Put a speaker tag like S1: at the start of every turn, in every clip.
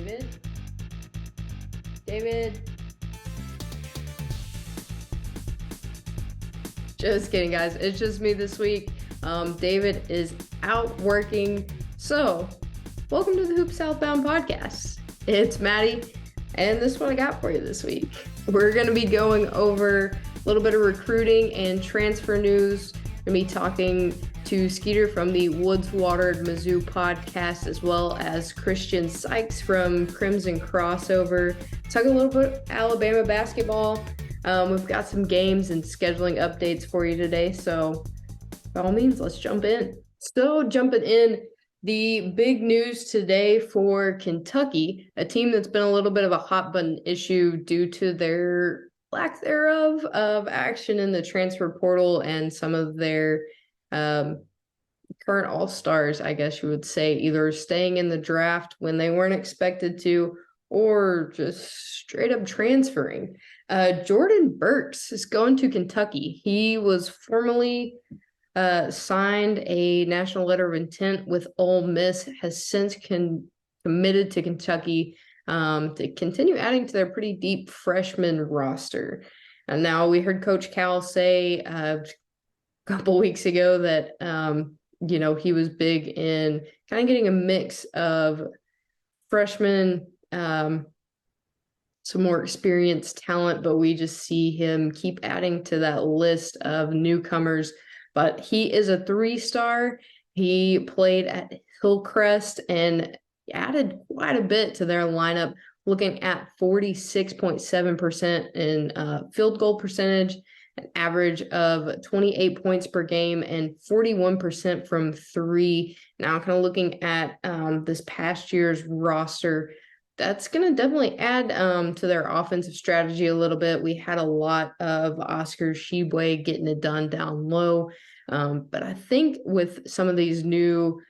S1: David? David? Just kidding, guys. It's just me this week. David is out working. So, welcome to the Hoop Southbound podcast. It's Maddy, and this is what I got for you this week. We're going to be going over a little bit of recruiting and transfer news. We're going to be talking to Skeeter from the Woods Watered Mizzou podcast, as well as Christian Sykes from Crimson Crossover. Talk a little bit Alabama basketball. We've got some games and scheduling updates for you today. So by all means, let's jump in. So jumping in, the big news today for Kentucky, a team that's been a little bit of a hot button issue due to their lack thereof of action in the transfer portal and some of their current all-stars, I guess you would say, either staying in the draft when they weren't expected to or just straight up transferring. Jordan Burks is going to Kentucky. He was formally signed a national letter of intent with Ole Miss, has since committed to Kentucky to continue adding to their pretty deep freshman roster. And now we heard Coach Cal say a couple weeks ago that, he was big in kind of getting a mix of freshmen, some more experienced talent, but we just see him keep adding to that list of newcomers. But he is a 3-star. He played at Hillcrest and added quite a bit to their lineup, looking at 46.7% in field goal percentage, an average of 28 points per game, and 41% from three. Now, kind of looking at this past year's roster, that's going to definitely add to their offensive strategy a little bit. We had a lot of Oscar Tshiebwe getting it done down low. But I think with some of these new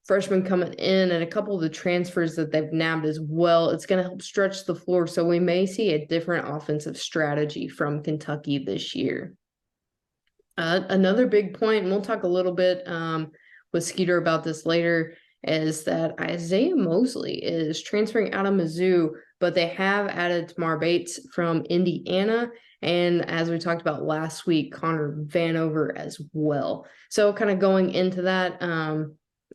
S1: freshmen coming in and a couple of the transfers that they've nabbed as well, it's going to help stretch the floor. So we may see a different offensive strategy from Kentucky this year. Another big point, and we'll talk a little bit with Skeeter about this later, is that Isaiah Mosley is transferring out of Mizzou, but they have added Tamar Bates from Indiana. And as we talked about last week, Connor Vanover as well. So kind of going into that,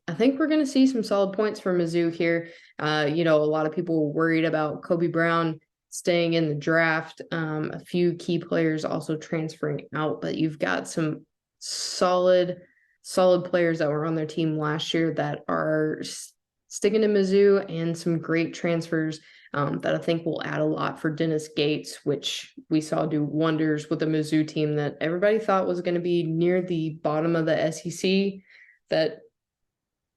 S1: I think we're going to see some solid points for Mizzou here. A lot of people were worried about Kobe Brown staying in the draft. A few key players also transferring out, but you've got some solid players that were on their team last year that are sticking to Mizzou, and some great transfers that I think will add a lot for Dennis Gates, which we saw do wonders with the Mizzou team that everybody thought was going to be near the bottom of the SEC, that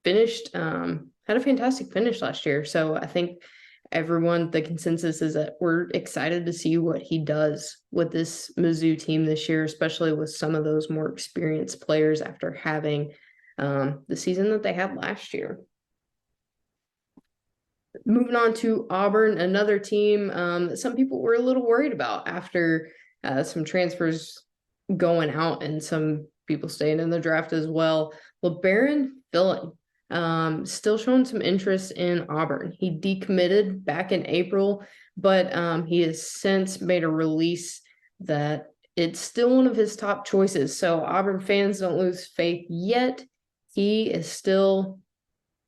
S1: finished, had a fantastic finish last year. So I think the consensus is that we're excited to see what he does with this Mizzou team this year, especially with some of those more experienced players after having the season that they had last year. Moving on to Auburn, another team that some people were a little worried about after some transfers going out and some people staying in the draft as well. LeBaron Filling, still showing some interest in Auburn. He decommitted back in April, but he has since made a release that it's still one of his top choices. So Auburn fans, don't lose faith yet. He is still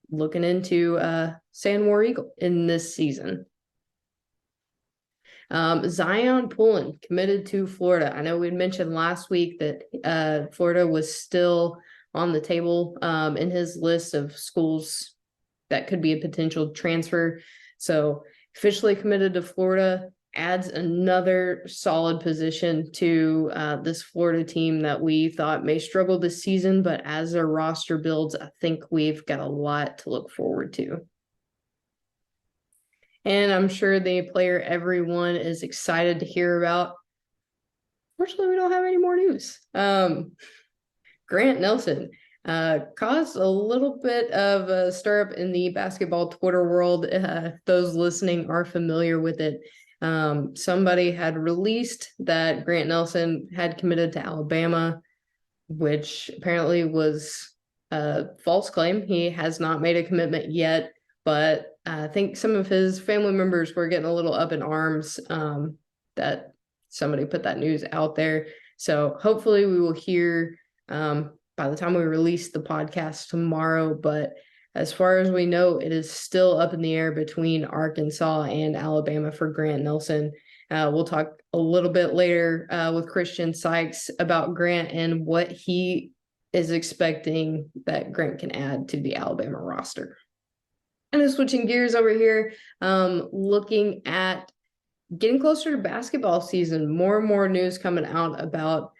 S1: looking into San War Eagle in this season. Zion Pullen committed to Florida. I know we mentioned last week that Florida was still on the table in his list of schools that could be a potential transfer. So officially committed to Florida, adds another solid position to this Florida team that we thought may struggle this season, but as their roster builds, I think we've got a lot to look forward to. And I'm sure the player everyone is excited to hear about. Fortunately, we don't have any more news. Grant Nelson caused a little bit of a stir up in the basketball Twitter world. Those listening are familiar with it. Somebody had released that Grant Nelson had committed to Alabama, which apparently was a false claim. He has not made a commitment yet, but I think some of his family members were getting a little up in arms that somebody put that news out there. So hopefully we will hear by the time we release the podcast tomorrow. But as far as we know, it is still up in the air between Arkansas and Alabama for Grant Nelson. We'll talk a little bit later with Christian Sykes about Grant and what he is expecting that Grant can add to the Alabama roster. And then switching gears over here, looking at getting closer to basketball season, more and more news coming out about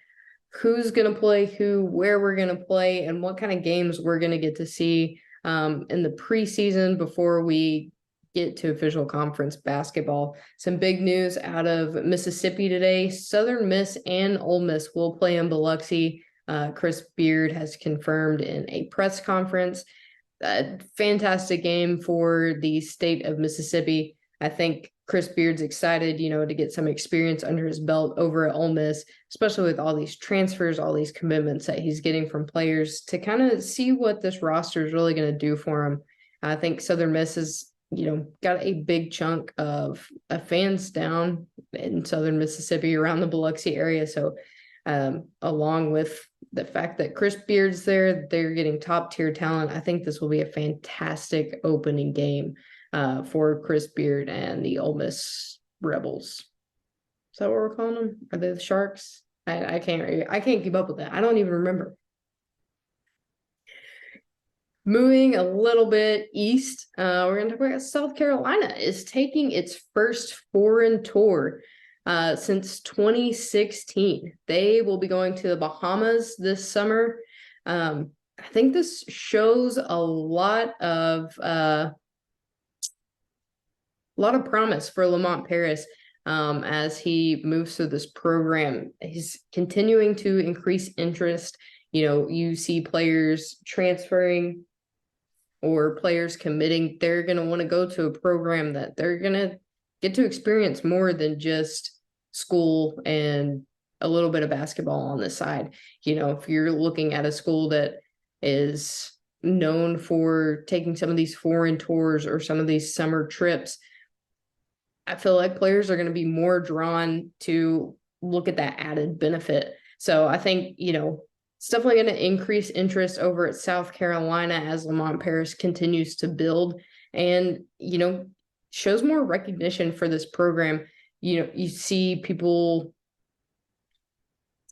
S1: who's going to play who, where we're going to play, and what kind of games we're going to get to see in the preseason before we get to official conference basketball. Some big news out of Mississippi today. Southern Miss and Ole Miss will play in Biloxi. Chris Beard has confirmed in a press conference. A fantastic game for the state of Mississippi. I think Chris Beard's excited, to get some experience under his belt over at Ole Miss, especially with all these transfers, all these commitments that he's getting from players to kind of see what this roster is really going to do for him. I think Southern Miss has, got a big chunk of fans down in Southern Mississippi around the Biloxi area. So along with the fact that Chris Beard's there, they're getting top tier talent. I think this will be a fantastic opening game for Chris Beard and the Ole Miss Rebels. Is that what we're calling them? Are they the Sharks? I can't keep up with that. I don't even remember. Moving a little bit east, we're going to talk about South Carolina is taking its first foreign tour since 2016. They will be going to the Bahamas this summer. I think this shows a lot of promise for Lamont Paris as he moves through this program. He's continuing to increase interest. You see players transferring or players committing. They're going to want to go to a program that they're going to get to experience more than just school and a little bit of basketball on the side. If you're looking at a school that is known for taking some of these foreign tours or some of these summer trips, I feel like players are going to be more drawn to look at that added benefit. So I think, it's definitely going to increase interest over at South Carolina as Lamont Paris continues to build and, shows more recognition for this program. You see people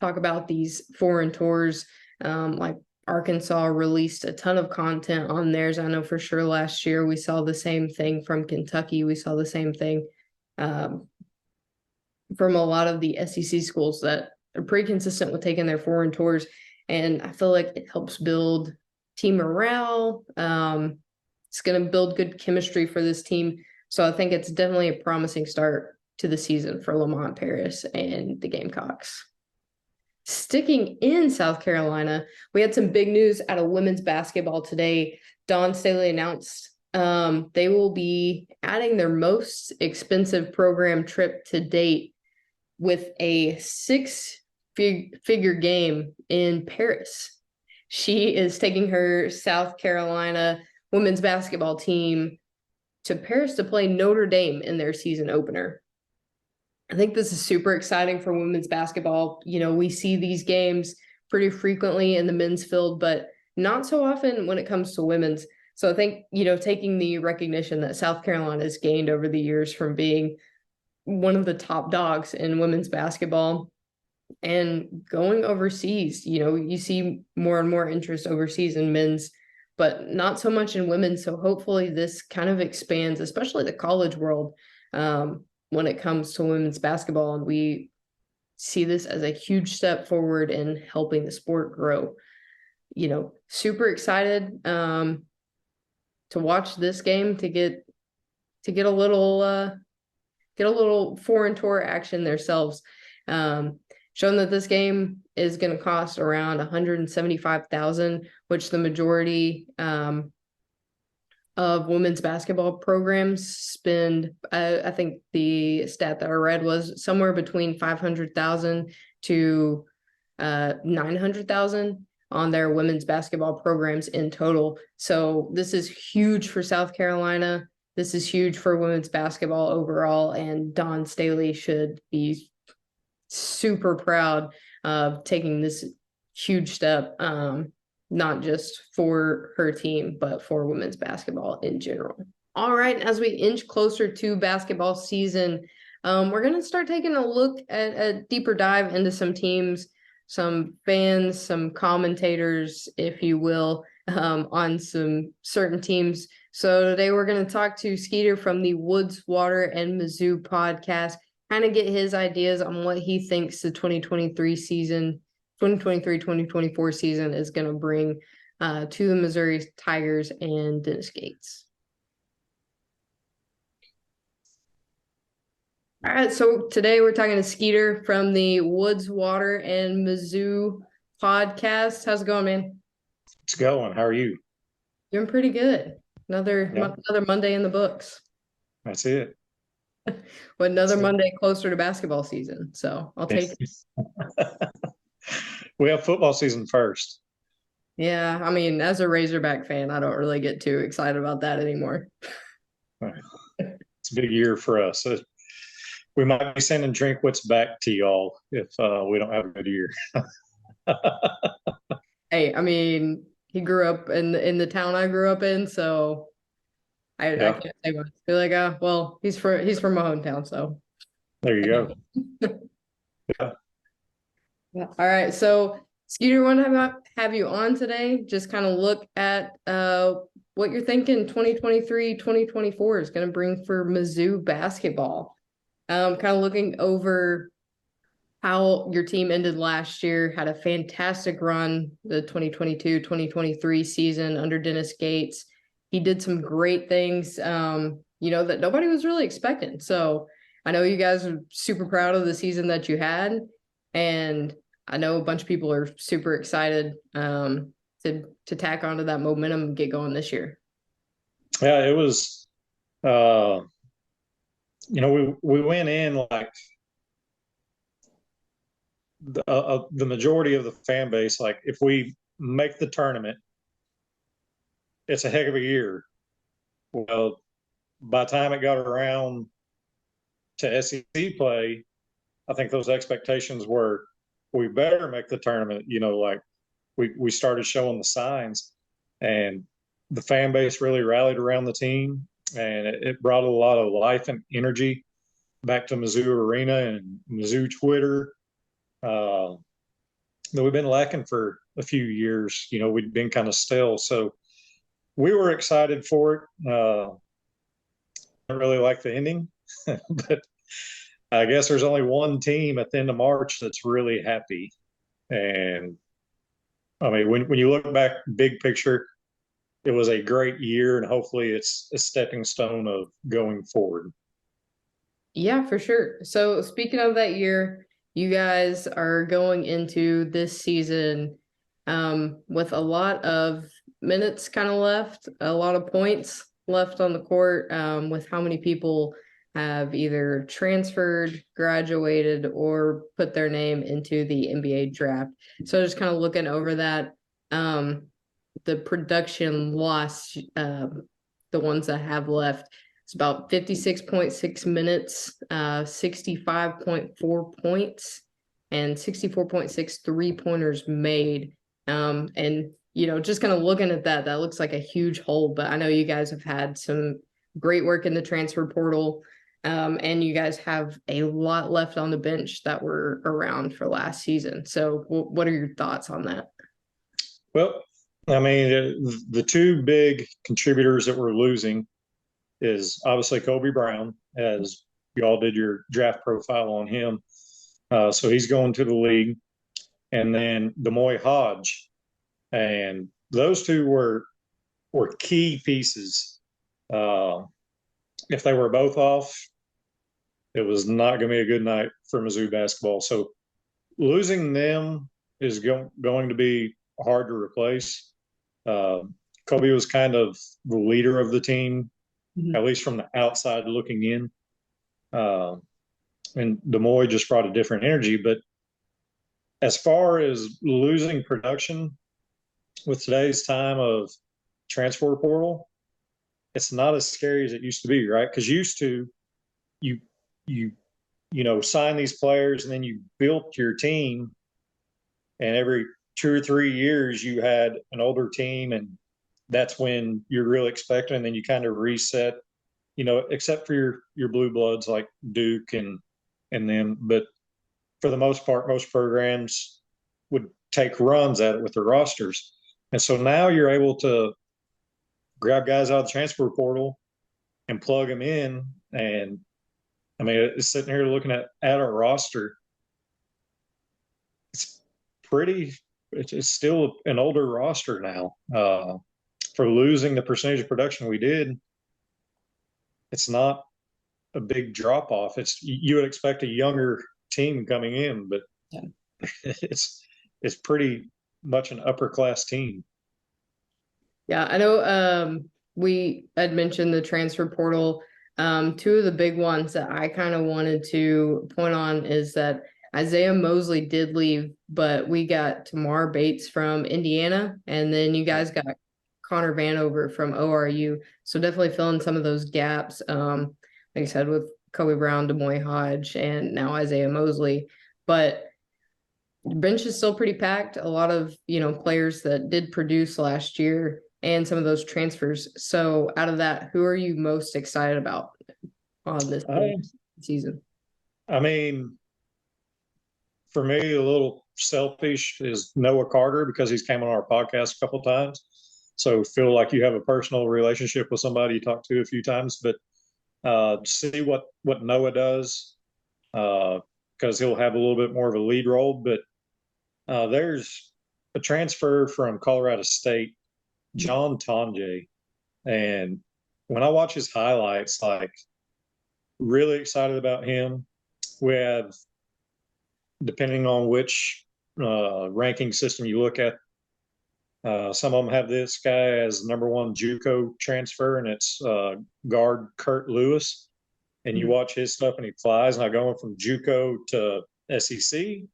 S1: talk about these foreign tours, like Arkansas released a ton of content on theirs. I know for sure last year we saw the same thing from Kentucky. We saw the same thing from a lot of the SEC schools that are pretty consistent with taking their foreign tours. And I feel like it helps build team morale. It's going to build good chemistry for this team. So I think it's definitely a promising start to the season for Lamont Paris and the Gamecocks. Sticking in South Carolina, we had some big news out of women's basketball today. Dawn Staley announced they will be adding their most expensive program trip to date with a six-figure game in Paris. She is taking her South Carolina women's basketball team to Paris to play Notre Dame in their season opener. I think this is super exciting for women's basketball. We see these games pretty frequently in the men's field, but not so often when it comes to women's. So I think, taking the recognition that South Carolina has gained over the years from being one of the top dogs in women's basketball and going overseas, you see more and more interest overseas in men's, but not so much in women. So hopefully this kind of expands, especially the college world, when it comes to women's basketball. And we see this as a huge step forward in helping the sport grow. Super excited to watch this game, to get a little foreign tour action themselves. Shown that this game is going to cost around $175,000, which the majority of women's basketball programs spend. I think the stat that I read was somewhere between $500,000 to $900,000 on their women's basketball programs in total. So this is huge for South Carolina. this is huge for women's basketball overall, and Dawn Staley should be super proud of taking this huge step, not just for her team, but for women's basketball in general. All right, as we inch closer to basketball season, we're going to start taking a look at a deeper dive into some teams, some fans, some commentators, if you will, on some certain teams. So today we're going to talk to Skeeter from the Woods, Water, and Mizzou podcast, kind of get his ideas on what he thinks the 2023-2024 season is going to bring to the Missouri Tigers and Dennis Gates. All right, so today we're talking to Skeeter from the Woods, Water, and Mizzou podcast. How's it going, man?
S2: It's going. How are you?
S1: Doing pretty good. Another Monday in the books.
S2: That's it.
S1: But another Monday closer to basketball season, so I'll take it.
S2: We have football season first.
S1: Yeah, I mean, as a Razorback fan, I don't really get too excited about that anymore.
S2: It's a big year for us. We might be sending Drinkwitz back to y'all if we don't have a good year.
S1: Hey, I mean, he grew up in the town I grew up in, so I can't say much. Be like, well, he's from my hometown, so
S2: there you go.
S1: Yeah. All right, so Skeeter, want to have you on today? Just kind of look at what you're thinking 2023-2024 is going to bring for Mizzou basketball. Kind of looking over how your team ended last year, had a fantastic run, the 2022-2023 season under Dennis Gates. He did some great things, that nobody was really expecting. So I know you guys are super proud of the season that you had, and I know a bunch of people are super excited to tack onto that momentum and get going this year.
S2: Yeah, it was, we went in like the majority of the fan base, like if we make the tournament, it's a heck of a year. Well, by the time it got around to SEC play, I think those expectations were, we better make the tournament. Like we started showing the signs, and the fan base really rallied around the team, and it brought a lot of life and energy back to Mizzou Arena and Mizzou Twitter that we've been lacking for a few years. We'd been kind of stale, so we were excited for it. I don't really like the ending, but I guess there's only one team at the end of March that's really happy. And I mean, when you look back big picture, it was a great year, and hopefully it's a stepping stone of going forward.
S1: Yeah, for sure. So speaking of that year, you guys are going into this season with a lot of minutes kind of left, a lot of points left on the court, with how many people have either transferred, graduated, or put their name into the NBA draft. So just kind of looking over that, the production loss, the ones that have left, it's about 56.6 minutes, 65.4 points, and 64.6 3-pointers made. And just kind of looking at that looks like a huge hole, but I know you guys have had some great work in the transfer portal. And you guys have a lot left on the bench that were around for last season. So what are your thoughts on that?
S2: Well, I mean, the two big contributors that we're losing is obviously Kobe Brown, as you all did your draft profile on him. So he's going to the league. And then Demoy Hodge. And those two were key pieces. If they were both off, it was not going to be a good night for Mizzou basketball. So losing them is going to be hard to replace. Kobe was kind of the leader of the team, at least from the outside looking in. And Demoy just brought a different energy. But as far as losing production with today's time of transfer portal, it's not as scary as it used to be, right? Because used to you you sign these players and then you built your team, and every 2 or 3 years you had an older team, and that's when you're really expecting, and then you kind of reset, except for your blue bloods like Duke and them. But for the most part, most programs would take runs at it with their rosters. And so now you're able to grab guys out of the transfer portal and plug them in. And I mean, it's sitting here looking at our roster. It's pretty, it's still an older roster now. For losing the percentage of production we did, it's not a big drop off. You would expect a younger team coming in, but
S1: Yeah.
S2: it's pretty much an upper class team.
S1: Yeah, I know we had mentioned the transfer portal. Two of the big ones that I kind of wanted to point on is that Isaiah Mosley did leave, but we got Tamar Bates from Indiana, and then you guys got Connor Vanover from ORU. So definitely filling some of those gaps. Like I said, with Kobe Brown, Demoy Hodge, and now Isaiah Mosley. But the bench is still pretty packed. A lot of, players that did produce last year and some of those transfers. So out of that, who are you most excited about on this season?
S2: I mean, for me, a little selfish is Noah Carter, because he's came on our podcast a couple of times. So feel like you have a personal relationship with somebody you talked to a few times, but see what Noah does, because he'll have a little bit more of a lead role. But there's a transfer from Colorado State, John Tonje, and when I watch his highlights, like, really excited about him. We have, depending on which ranking system you look at, some of them have this guy as number one JUCO transfer, and it's guard Kurt Lewis. And you watch his stuff, and he flies. Now going from JUCO to SEC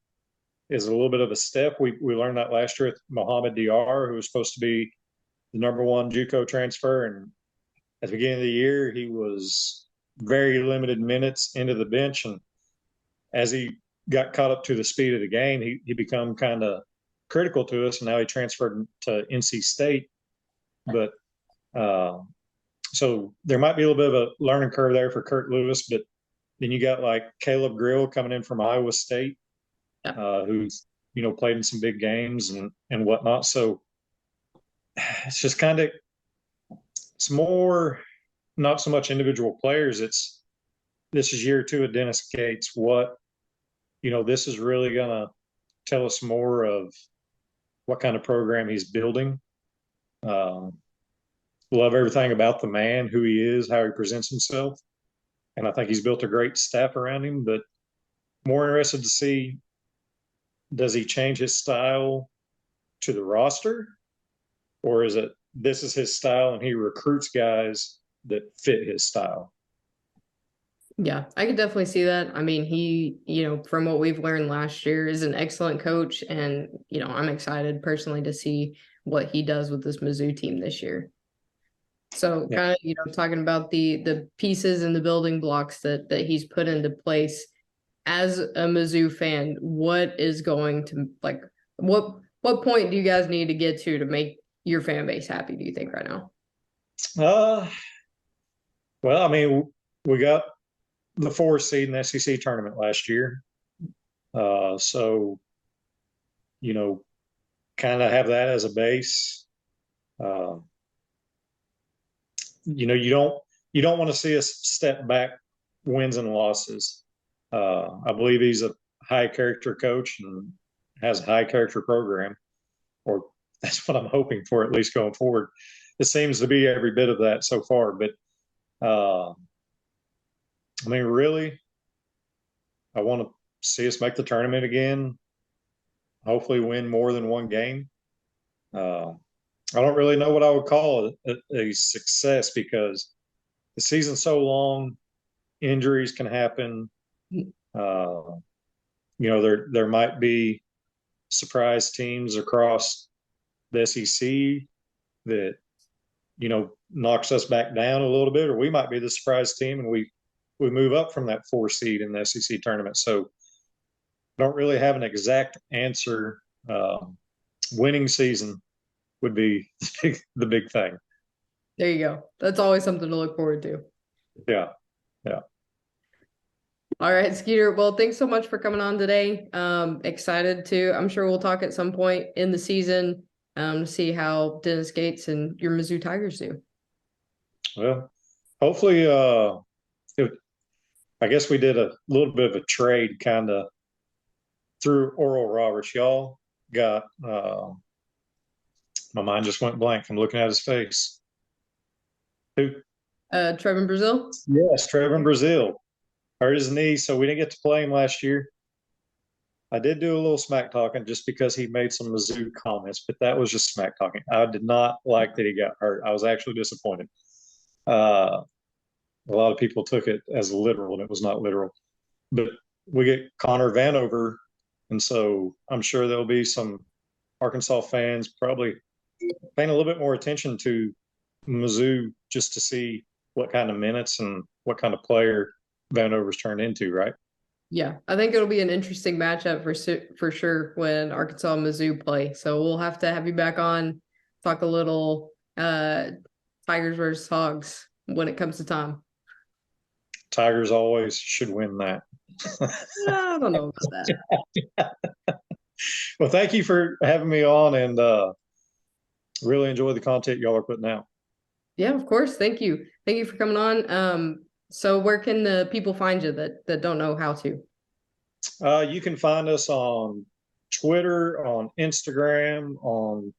S2: is a little bit of a step. We learned that last year with Mohamed Diar, who was supposed to be the number one JUCO transfer, and at the beginning of the year he was very limited minutes into the bench, and as he got caught up to the speed of the game, he become kind of critical to us, and now he transferred to NC State. But so there might be a little bit of a learning curve there for Kurt Lewis, but then you got like Caleb Grill coming in from Iowa State, who's played in some big games and whatnot. So it's just kind of, it's more, not so much individual players. This is year two of Dennis Gates. This is really gonna tell us more of what kind of program he's building. Love everything about the man, who he is, how he presents himself. And I think he's built a great staff around him, but more interested to see, does he change his style to the roster, or is it this is his style and he recruits guys that fit his style?
S1: Yeah, I could definitely see that. I mean, he, from what we've learned last year, is an excellent coach. And, I'm excited personally to see what he does with this Mizzou team this year. So kind of, talking about the pieces and the building blocks that he's put into place. As a Mizzou fan, what is going to, like, what point do you guys need to get to make your fan base happy, do you think, right now?
S2: Well, I mean, we got the 4th seed in the SEC tournament last year. So, kind of have that as a base. You don't want to see us step back wins and losses. I believe he's a high character coach and has a high character program, or that's what I'm hoping for, at least going forward. It seems to be every bit of that so far. But I mean, really, I want to see us make the tournament again. Hopefully, win more than one game. I don't really know what I would call a success, because the season's so long, injuries can happen. There might be surprise teams across the SEC that knocks us back down a little bit, or we might be the surprise team and we move up from that 4 seed in the SEC tournament. So don't really have an exact answer. Winning season would be the big thing.
S1: There you go. That's always something to look forward to.
S2: Yeah. Yeah.
S1: All right, Skeeter. Well, thanks so much for coming on today. Excited to, I'm sure we'll talk at some point in the season to see how Dennis Gates and your Mizzou Tigers do.
S2: Well, hopefully, I guess we did a little bit of a trade kind of through Oral Roberts. Y'all got, my mind just went blank. I'm looking at his face. Who?
S1: Trevor Brazil?
S2: Yes, Trevor Brazil. Hurt his knee, so we didn't get to play him last year. I did do a little smack talking just because he made some Mizzou comments, but that was just smack talking. I did not like that he got hurt. I was actually disappointed. A lot of people took it as literal, and it was not literal. But we get Connor Vanover, and so I'm sure there'll be some Arkansas fans probably paying a little bit more attention to Mizzou just to see what kind of minutes and what kind of player Vanover's turned into, right?
S1: Yeah, I think it'll be an interesting matchup for sure when Arkansas and Mizzou play. So we'll have to have you back on, talk a little Tigers versus Hogs when it comes to time.
S2: Tigers always should win that.
S1: I don't know about that.
S2: Well, thank you for having me on, and really enjoy the content y'all are putting out.
S1: Yeah, of course. Thank you. Thank you for coming on. So where can the people find you that don't know how to?
S2: You can find us on Twitter, on Instagram, on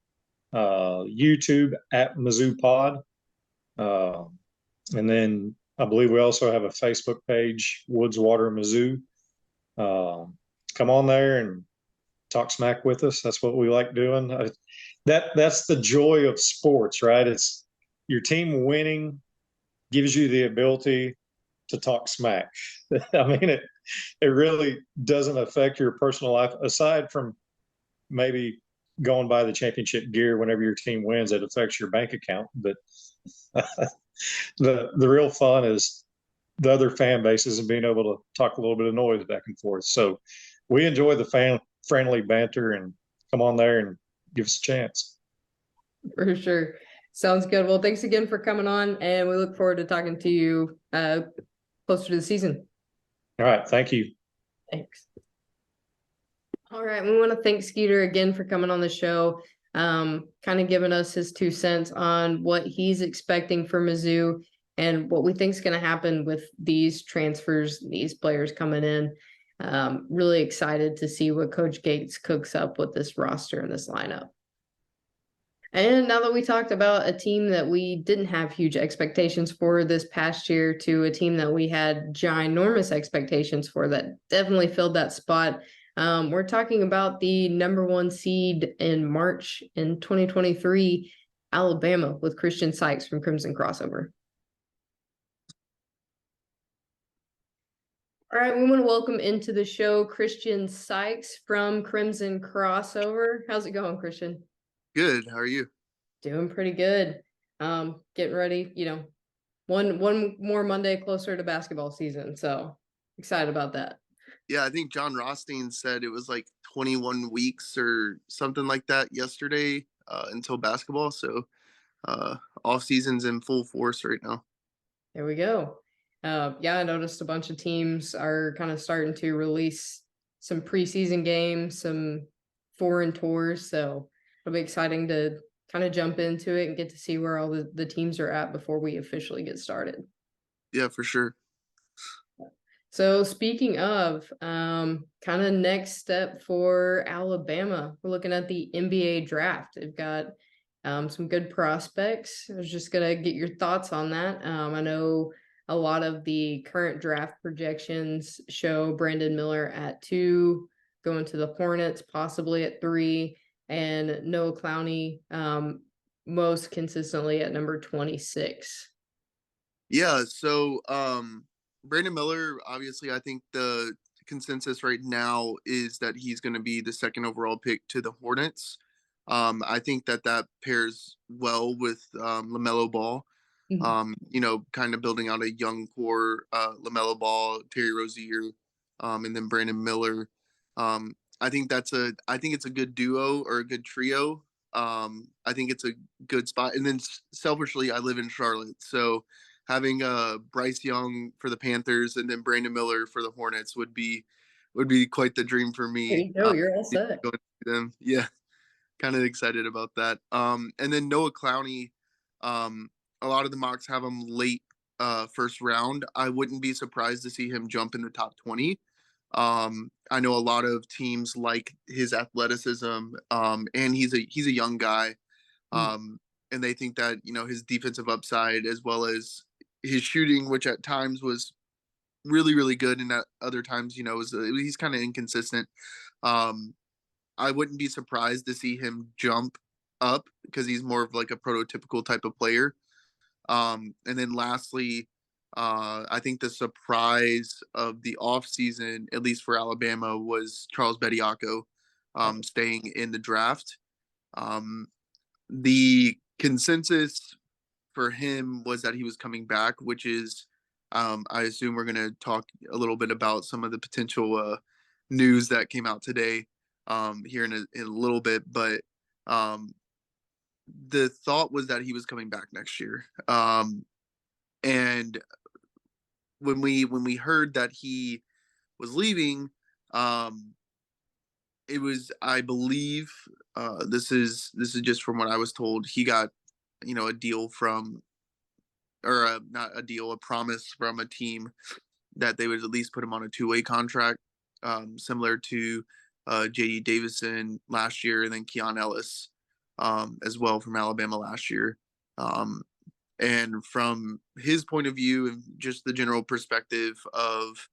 S2: YouTube at Mizzou Pod. And then I believe we also have a Facebook page, Woods Water Mizzou. Come on there and talk smack with us. That's what we like doing. That's the joy of sports, right? It's your team winning gives you the ability to talk smack. I mean, it really doesn't affect your personal life aside from maybe going by the championship gear whenever your team wins. It affects your bank account, but the real fun is the other fan bases and being able to talk a little bit of noise back and forth. So we enjoy the fan friendly banter, and come on there and give us a chance.
S1: For sure. Sounds good. Well, thanks again for coming on, and we look forward to talking to you closer to the season.
S2: All right. Thank you.
S1: Thanks. All right. We want to thank Skeeter again for coming on the show, kind of giving us his 2 cents on what he's expecting for Mizzou and what we think is going to happen with these transfers, these players coming in. Really excited to see what Coach Gates cooks up with this roster and this lineup. And now that we talked about a team that we didn't have huge expectations for this past year to a team that we had ginormous expectations for that definitely filled that spot, we're talking about the #1 seed in March in 2023, Alabama, with Christian Sykes from Crimson Crossover. All right, we want to welcome into the show Christian Sykes from Crimson Crossover. How's it going, Christian?
S3: Good. How are you?
S1: Doing pretty good. Getting ready, one more Monday closer to basketball season. So excited about that.
S3: Yeah, I think John Rothstein said it was like 21 weeks or something like that yesterday until basketball. So off season's in full force right now.
S1: There we go. Yeah, I noticed a bunch of teams are kind of starting to release some preseason games, some foreign tours. So it'll be exciting to kind of jump into it and get to see where all the teams are at before we officially get started.
S3: Yeah, for sure.
S1: So speaking of kind of next step for Alabama, we're looking at the NBA draft. They've got some good prospects. I was just going to get your thoughts on that. I know a lot of the current draft projections show Brandon Miller at 2, going to the Hornets, possibly at 3, and Noah Clowney most consistently at number 26.
S3: Yeah, so Brandon Miller, obviously, I think the consensus right now is that he's going to be the 2nd overall pick to the Hornets. I think that pairs well with LaMelo Ball.
S1: Mhm.
S3: Kind of building out a young core, LaMelo Ball, Terry Rozier, and then Brandon Miller. Um, I think it's a good duo or a good trio. I think it's a good spot. And then selfishly, I live in Charlotte, so having Bryce Young for the Panthers and then Brandon Miller for the Hornets would be quite the dream for
S1: There
S3: me.
S1: you go. You're all set.
S3: Going to see them, yeah, kind of excited about that. And then Noah Clowney, a lot of the mocks have him late first round. I wouldn't be surprised to see him jump in the top 20. I know a lot of teams like his athleticism, and he's a young guy,
S1: Mm.
S3: and they think that his defensive upside as well as his shooting, which at times was really really good, and at other times he's kind of inconsistent. Um, I wouldn't be surprised to see him jump up because he's more of like a prototypical type of player. And then lastly, I think the surprise of the offseason, at least for Alabama, was Charles Bediako staying in the draft. Um, the consensus for him was that he was coming back, which is, I assume we're going to talk a little bit about some of the potential news that came out today here in a little bit. But um, the thought was that he was coming back next year. And when we heard that he was leaving, um, it was, I believe, this is just from what I was told. He got a deal from, or not a deal, a promise from a team that they would at least put him on a two-way contract, similar to J.D. Davison last year, and then Keon Ellis as well from Alabama last year. Um, and from his point of view and just the general perspective of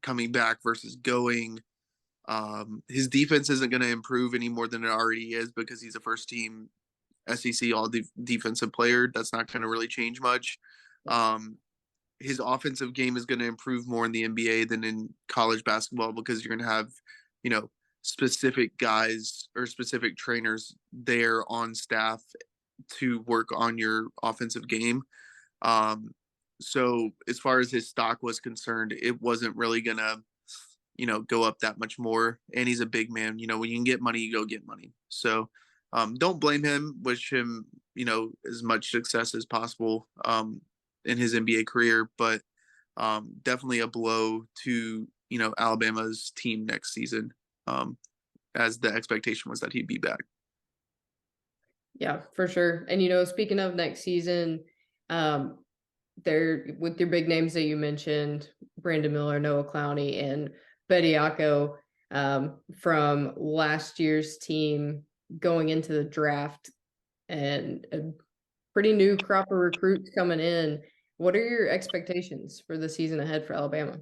S3: coming back versus going, his defense isn't going to improve any more than it already is because he's a first team SEC defensive player. That's not going to really change much. Um, his offensive game is going to improve more in the NBA than in college basketball because you're going to have, you know, specific guys or specific trainers there on staff to work on your offensive game. Um, so as far as his stock was concerned, it wasn't really going to, go up that much more. And he's a big man. When you can get money, you go get money. So don't blame him. Wish him, as much success as possible in his NBA career. But definitely a blow to, Alabama's team next season, as the expectation was that he'd be back.
S1: Yeah, for sure. And speaking of next season, there with your big names that you mentioned, Brandon Miller, Noah Clowney, and Bediako, from last year's team going into the draft, and a pretty new crop of recruits coming in. What are your expectations for the season ahead for Alabama?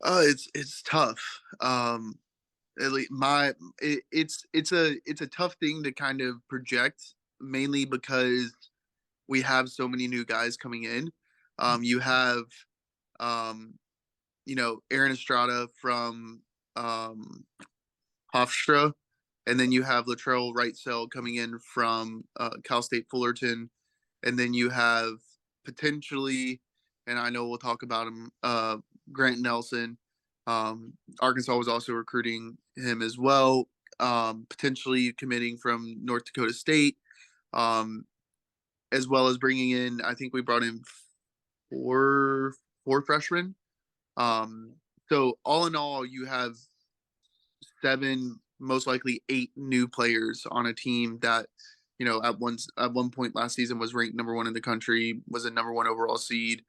S3: It's tough. At least it's a tough thing to kind of project, mainly because we have so many new guys coming in. You have Aaron Estrada from Hofstra, and then you have Latrell Wrightsell coming in from Cal State Fullerton, and then you have potentially, and I know we'll talk about him, Grant Nelson. Arkansas was also recruiting him as well, potentially committing from North Dakota State, um, as well as bringing in. I think we brought in four freshmen. Um, so all in all, you have seven, most likely eight new players on a team that, at one point last season was ranked number one in the country, was a number one overall seed.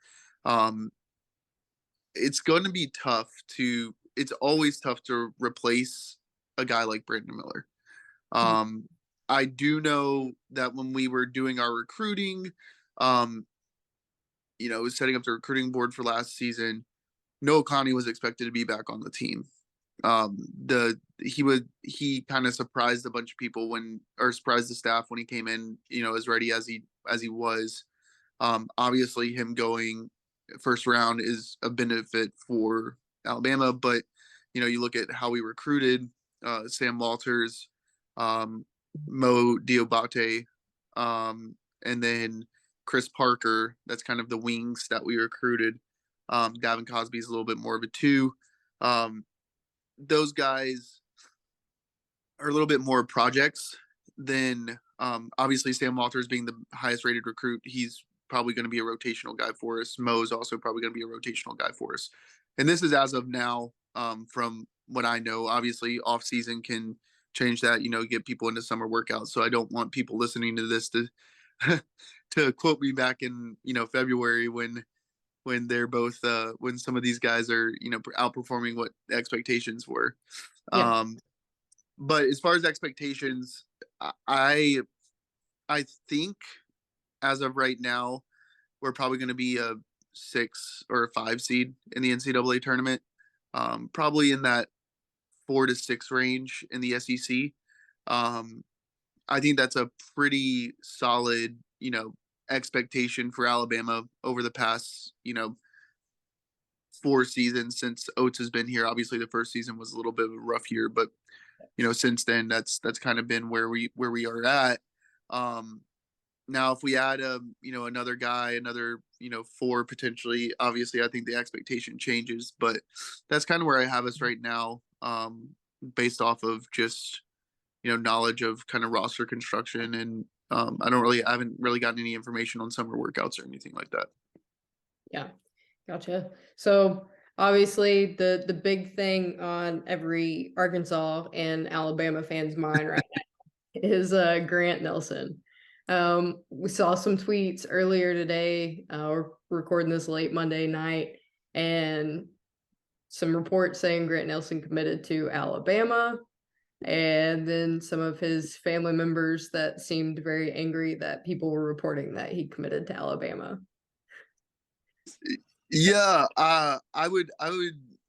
S3: Um, it's going to be tough to. It's always tough to replace a guy like Brandon Miller. Um, I do know that when we were doing our recruiting, um, setting up the recruiting board for last season, Noah Connie was expected to be back on the team. He kind of surprised a bunch of people or surprised the staff when he came in, as ready as he was. Obviously him going first round is a benefit for Alabama, but you look at how we recruited Sam Walters, Mo Diabate, and then Chris Parker. That's kind of the wings that we recruited. Davin Cosby is a little bit more of a two. Those guys are a little bit more projects than obviously Sam Walters being the highest rated recruit. He's probably going to be a rotational guy for us. Mo's also probably going to be a rotational guy for us. And this is as of now, from what I know. Obviously, off season can change that. Get people into summer workouts. So I don't want people listening to this to to quote me back in February when they're both when some of these guys are outperforming what expectations were.
S1: Yeah.
S3: But as far as expectations, I I think as of right now, we're probably going to be a 6 or a 5 seed in the NCAA tournament. Probably in that 4 to 6 range in the SEC. I think that's a pretty solid, expectation for Alabama over the past, 4 seasons since Oates has been here. Obviously, the first season was a little bit of a rough year, but since then, that's kind of been where we are at. Now, if we add another guy, another 4 potentially, obviously, I think the expectation changes, but that's kind of where I have us right now, based off of just knowledge of kind of roster construction, and I haven't really gotten any information on summer workouts or anything like that.
S1: Yeah, gotcha. So obviously the big thing on every Arkansas and Alabama fan's mind right now is Grant Nelson. We saw some tweets earlier today. We're recording this late Monday night, and some reports saying Grant Nelson committed to Alabama, and then some of his family members that seemed very angry that people were reporting that he committed to Alabama.
S3: Yeah, I would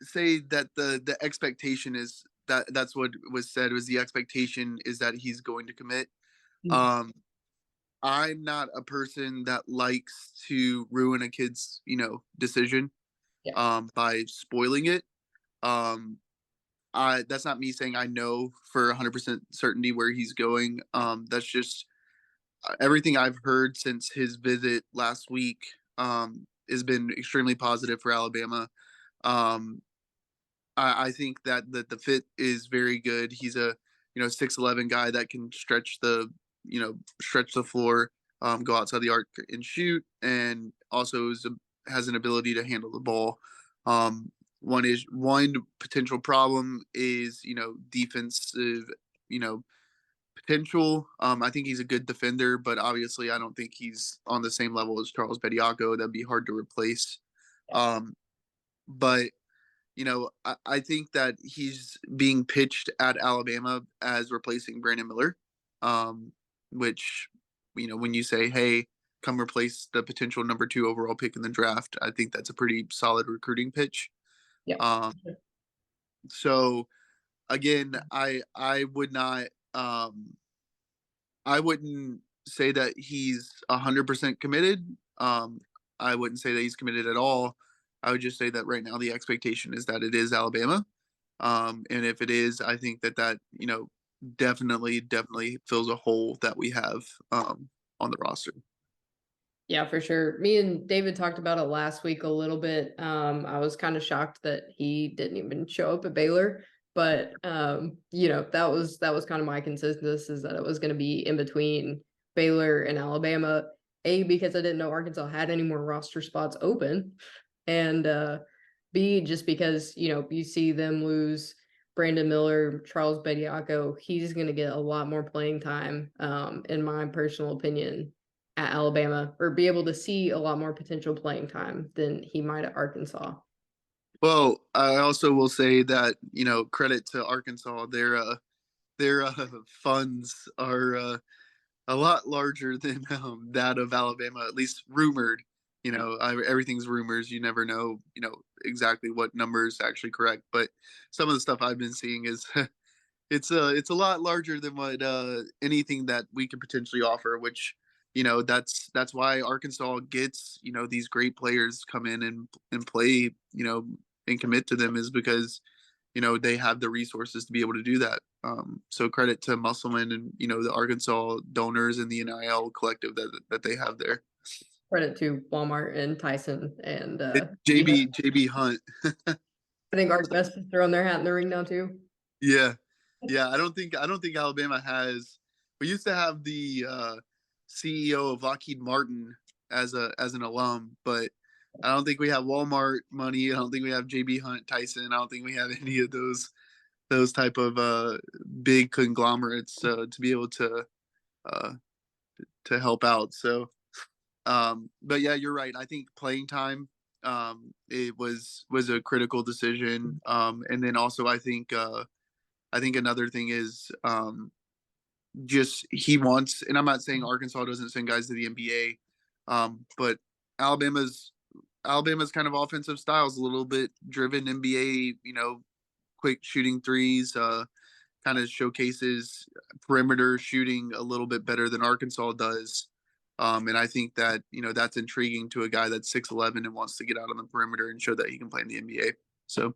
S3: say that the expectation is that's what was said, was the expectation is that he's going to commit. I'm not a person that likes to ruin a kid's decision by spoiling it. That's not me saying I know for 100% certainty where he's going. That's just everything I've heard since his visit last week. Has been extremely positive for Alabama. I think that the fit is very good. He's a 6'11" guy that can stretch the floor, go outside the arc and shoot, and also has an ability to handle the ball. One potential problem is defensive potential. I think he's a good defender, but obviously I don't think he's on the same level as Charles Bediako. That'd be hard to replace. But I think that he's being pitched at Alabama as replacing Brandon Miller, which when you say, hey, come replace the potential number 2 overall pick in the draft, I think that's a pretty solid recruiting pitch. So again, I would not I wouldn't say that he's 100% committed. I wouldn't say that he's committed at all. I would just say that right now the expectation is that it is Alabama. And if it is, I think that definitely fills a hole that we have on the roster.
S1: Yeah, for sure. Me and David talked about it last week a little bit. I was kind of shocked that he didn't even show up at Baylor, but that was kind of my consensus, is that it was going to be in between Baylor and Alabama. A, because I didn't know Arkansas had any more roster spots open, and B, just because you see them lose Brandon Miller, Charles Bediako. He's going to get a lot more playing time, in my personal opinion, at Alabama, or be able to see a lot more potential playing time than he might at Arkansas.
S3: Well, I also will say that credit to Arkansas, their funds are a lot larger than that of Alabama, at least rumored. Everything's rumors. You never know exactly what number is actually correct, but some of the stuff I've been seeing is it's a lot larger than what anything that we could potentially offer, which that's why Arkansas gets these great players come in and play and commit to them, is because they have the resources to be able to do that. So credit to Musselman and the Arkansas donors and the NIL collective that they have there.
S1: credit to Walmart and Tyson and
S3: JB Hunt.
S1: I think Art Best is throwing their hat in the ring now too.
S3: Yeah. Yeah, I don't think Alabama has. We used to have the CEO of Lockheed Martin as an alum, but I don't think we have Walmart money. I don't think we have JB Hunt, Tyson. I don't think we have any of those type of big conglomerates to be able uh, to help out. So, but yeah, you're right. I think playing time, it was a critical decision. And then also I think another thing is just he wants, and I'm not saying Arkansas doesn't send guys to the NBA, but Alabama's kind of offensive style is a little bit driven NBA, quick shooting threes, kind of showcases perimeter shooting a little bit better than Arkansas does. And I think that, that's intriguing to a guy that's 6'11" and wants to get out on the perimeter and show that he can play in the NBA. So,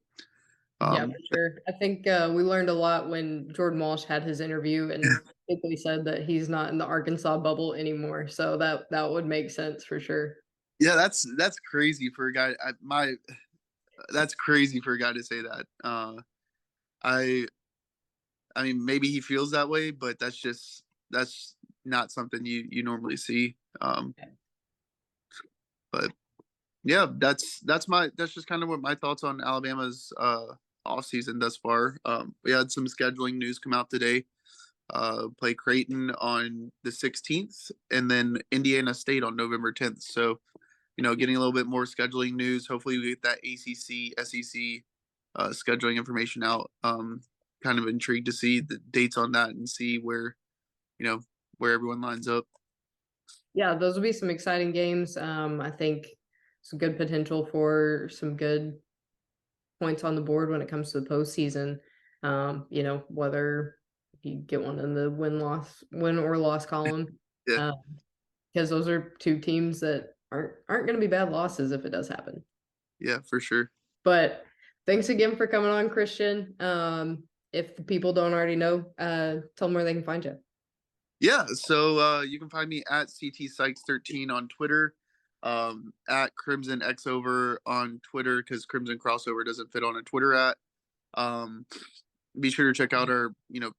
S1: yeah, for sure. I think we learned a lot when Jordan Walsh had his interview and basically said that he's not in the Arkansas bubble anymore. So that would make sense for sure.
S3: Yeah, that's crazy for a guy. That's crazy for a guy to say that. I mean, maybe he feels that way, but that's not something you normally see. But yeah, that's just kind of what my thoughts on Alabama's off season thus far. We had some scheduling news come out today. Play Creighton on the 16th, and then Indiana State on November 10th. So, getting a little bit more scheduling news. Hopefully, we get that ACC, SEC scheduling information out. Kind of intrigued to see the dates on that and see where everyone lines up.
S1: Yeah, those will be some exciting games. I think some good potential for some good points on the board when it comes to the postseason. Whether you get one in the win or loss column.
S3: Yeah.
S1: Because those are two teams that aren't going to be bad losses if it does happen.
S3: Yeah, for sure.
S1: But thanks again for coming on, Christian. If the people don't already know, tell them where they can find you.
S3: Yeah, so you can find me at CT Sykes 13 on Twitter, at Crimson Xover on Twitter, because Crimson Crossover doesn't fit on a Twitter at. Be sure to check out our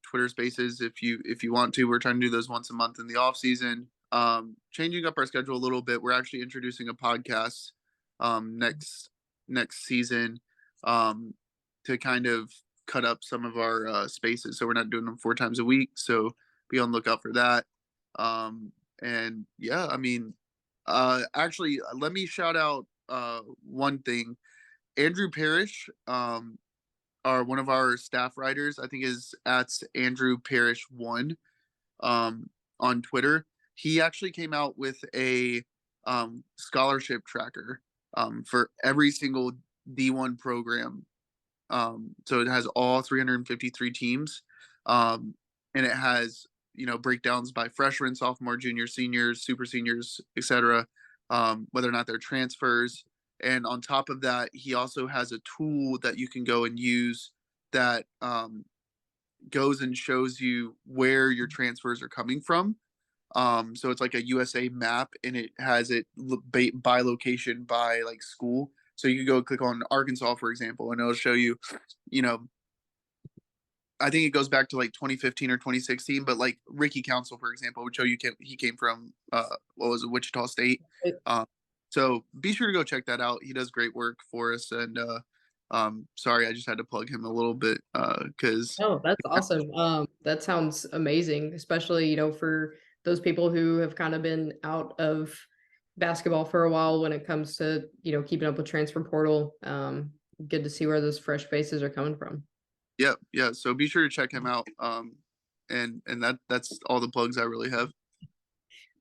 S3: Twitter Spaces if you want to. We're trying to do those once a month in the off season. Changing up our schedule a little bit. We're actually introducing a podcast next season to kind of cut up some of our spaces, so we're not doing them 4 times a week. So be on the lookout for that. And yeah, I mean, actually, let me shout out one thing. Andrew Parrish, one of our staff writers, I think is at Andrew Parrish 1 on Twitter. He actually came out with a scholarship tracker for every single D1 program. So it has all 353 teams, and it has breakdowns by freshmen, sophomore, junior, seniors, super seniors, etc. Whether or not they're transfers. And on top of that, he also has a tool that you can go and use that goes and shows you where your transfers are coming from. So it's like a USA map, and it has it by location, by like school. So you can go click on Arkansas, for example, and it'll show you, I think it goes back to like 2015 or 2016, but like Ricky Council, for example, would show you he came from Wichita State. So be sure to go check that out. He does great work for us, and sorry, I just had to plug him a little bit because
S1: that's awesome. That sounds amazing, especially for those people who have kind of been out of basketball for a while when it comes to keeping up with transfer portal. Good to see where those fresh faces are coming from.
S3: Yeah. So be sure to check him out. And that's all the plugs I really have.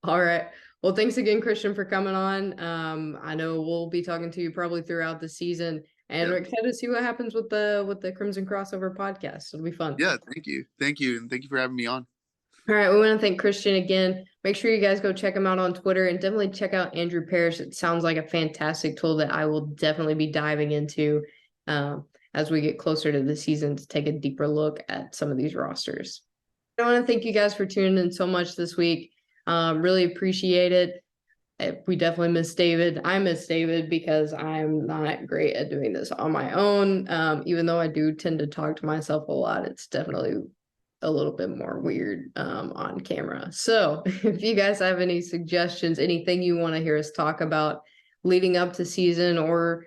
S1: All right. Well, thanks again, Christian, for coming on. I know we'll be talking to you probably throughout the season, and we're excited to see what happens with the Crimson Crossover podcast. It'll be fun.
S3: Yeah, thank you, and thank you for having me on.
S1: All right, we want to thank Christian again. Make sure you guys go check him out on Twitter, and definitely check out Andrew Parrish. It sounds like a fantastic tool that I will definitely be diving into as we get closer to the season to take a deeper look at some of these rosters. I want to thank you guys for tuning in so much this week. Really appreciate it. we definitely miss David. I miss David because I'm not great at doing this on my own. Even though I do tend to talk to myself a lot, it's definitely a little bit more weird on camera. So if you guys have any suggestions, anything you want to hear us talk about leading up to season or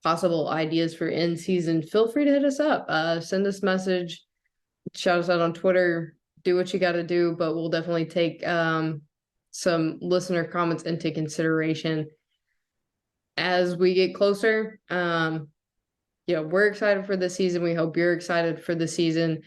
S1: possible ideas for in season, feel free to hit us up. Send us a message, shout us out on Twitter, do what you got to do, but we'll definitely take some listener comments into consideration as we get closer. We're excited for the season. We hope you're excited for the season.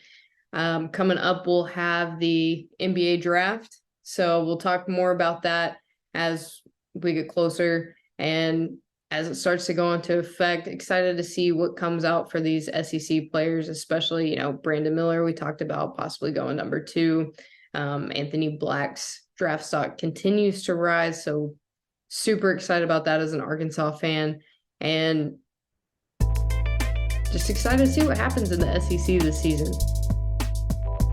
S1: Coming up, we'll have the NBA draft. So we'll talk more about that as we get closer and as it starts to go into effect. Excited to see what comes out for these SEC players, especially, Brandon Miller, we talked about possibly going number 2. Anthony Black's draft stock continues to rise. So super excited about that as an Arkansas fan, and just excited to see what happens in the SEC this season.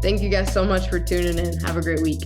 S1: Thank you guys so much for tuning in. Have a great week.